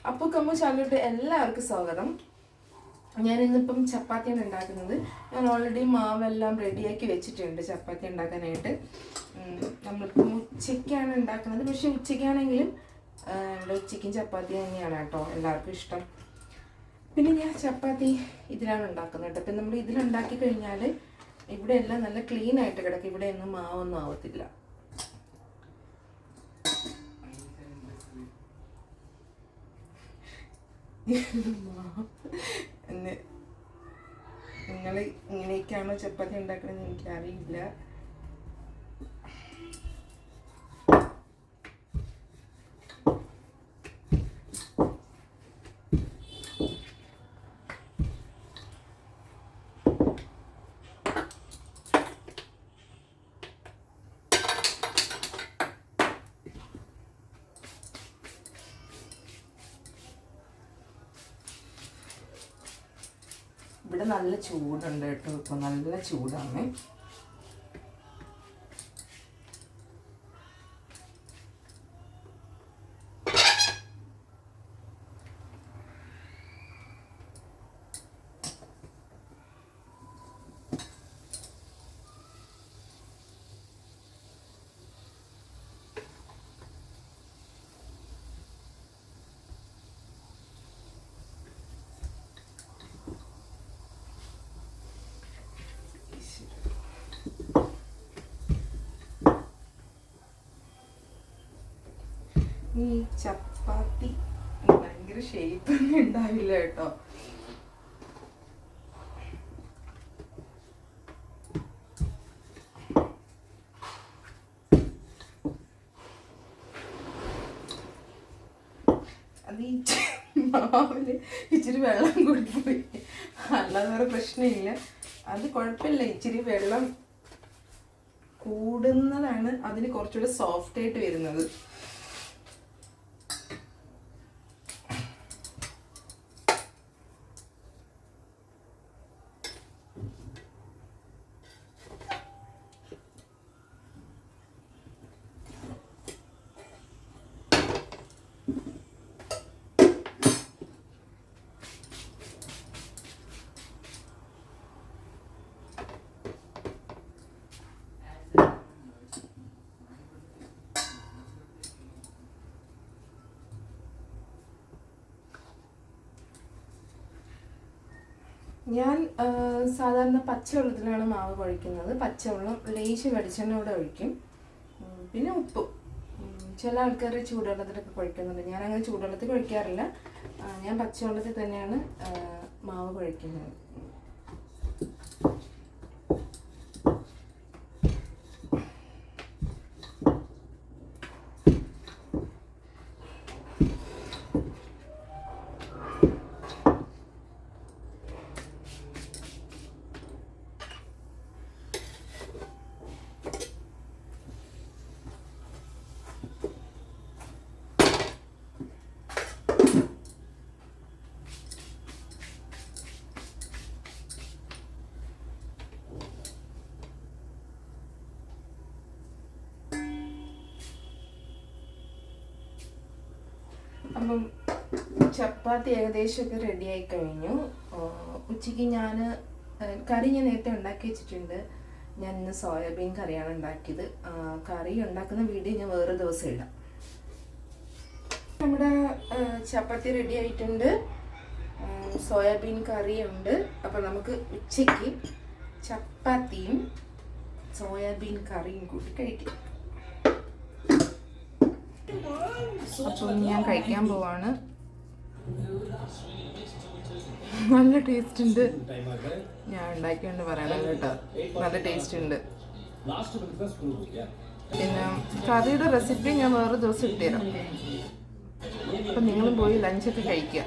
അപ്പോൾ കമ്മു ചാനലിലോട്ട് എല്ലാവർക്കും സ്വാഗതം. ഞാൻ ഇന്നിപ്പം ചപ്പാത്തിയാണ് ഉണ്ടാക്കുന്നത്. ഞാൻ ഓൾറെഡി മാവെല്ലാം റെഡിയാക്കി വെച്ചിട്ടുണ്ട് ചപ്പാത്തി ഉണ്ടാക്കാനായിട്ട്. നമ്മളിപ്പം ഉച്ചയ്ക്കാണ് ഉണ്ടാക്കുന്നത്. പക്ഷെ ഉച്ചയ്ക്കാണെങ്കിലും ഉച്ചയ്ക്കും ചപ്പാത്തി തന്നെയാണ് കേട്ടോ എല്ലാവർക്കും ഇഷ്ടം. പിന്നെ ഞാൻ ചപ്പാത്തി ഇതിലാണ് ഉണ്ടാക്കുന്നത് കേട്ടോ. ഇപ്പം നമ്മൾ ഇതിലുണ്ടാക്കി കഴിഞ്ഞാൽ ഇവിടെ എല്ലാം നല്ല ക്ലീൻ ആയിട്ട് കിടക്കും. ഇവിടെ ഒന്നും മാവൊന്നും ആവത്തില്ല. നിങ്ങൾ ഇങ്ങനെയൊക്കെയാണോ ചപ്പാത്തി ഉണ്ടാക്കണമെന്ന് എനിക്കറിയില്ല. ഇവിടെ നല്ല ചൂടുണ്ട് കേട്ടോ. ഇപ്പോൾ നല്ല ചൂടാണ്. ഈ ചപ്പാത്തി ഭയങ്കര ഷേപ്പൊന്നും ഉണ്ടാവില്ല കേട്ടോ. അത് ഈ മാവില് ഇച്ചിരി വെള്ളം കൂടിപ്പോയി, അല്ലാതെ വേറെ പ്രശ്നമില്ല. അത് കുഴപ്പമില്ല. ഇച്ചിരി വെള്ളം കൂടുന്നതാണ് അതിന് കുറച്ചുകൂടെ സോഫ്റ്റ് ആയിട്ട് വരുന്നത്. ഞാൻ സാധാരണ പച്ചവെള്ളത്തിലാണ് മാവ് കുഴയ്ക്കുന്നത്. പച്ചവെള്ളം ലേശം വെളിച്ചെണ്ണ കൂടെ ഒഴിക്കും, പിന്നെ ഉപ്പ്. ചില ആൾക്കാർ ചൂടുവെള്ളത്തിലൊക്കെ കുഴക്കുന്നുണ്ട്. ഞാൻ അങ്ങനെ ചൂടുവെള്ളത്തിൽ കുഴക്കാറില്ല. ഞാൻ പച്ചവെള്ളത്തിൽ തന്നെയാണ് മാവ് കുഴക്കുന്നത്. അപ്പം ചപ്പാത്തി ഏകദേശമൊക്കെ റെഡിയായി കഴിഞ്ഞു. ഉച്ചയ്ക്ക് കറി ഞാൻ നേരത്തെ ഉണ്ടാക്കി വെച്ചിട്ടുണ്ട്. ഞാൻ ഇന്ന് സോയാബീൻ കറിയാണ് ഉണ്ടാക്കിയത്. കറി ഉണ്ടാക്കുന്ന വീഡിയോ ഞാൻ വേറെ ദിവസം ഇടാം. നമ്മുടെ ചപ്പാത്തി റെഡി ആയിട്ടുണ്ട്, സോയാബീൻ കറിയുണ്ട്. അപ്പം നമുക്ക് ഉച്ചയ്ക്ക് ചപ്പാത്തിയും സോയാബീൻ കറിയും കൂട്ടി കഴിക്കാം. അപ്പം ഞാൻ കഴിക്കാൻ പോവാണ്. നല്ല ടേസ്റ്റ് ഉണ്ട്. ഞാൻ ഉണ്ടാക്കിയോണ്ട് പറയണം കേട്ടോ, നല്ല ടേസ്റ്റ് ഉണ്ട്. പിന്നെ കറിയുടെ റെസിപ്പി ഞാൻ വേറെ ദിവസം ഇട്ടുതരാം. അപ്പം നിങ്ങളും പോയി ലഞ്ചൊക്കെ കഴിക്കുക.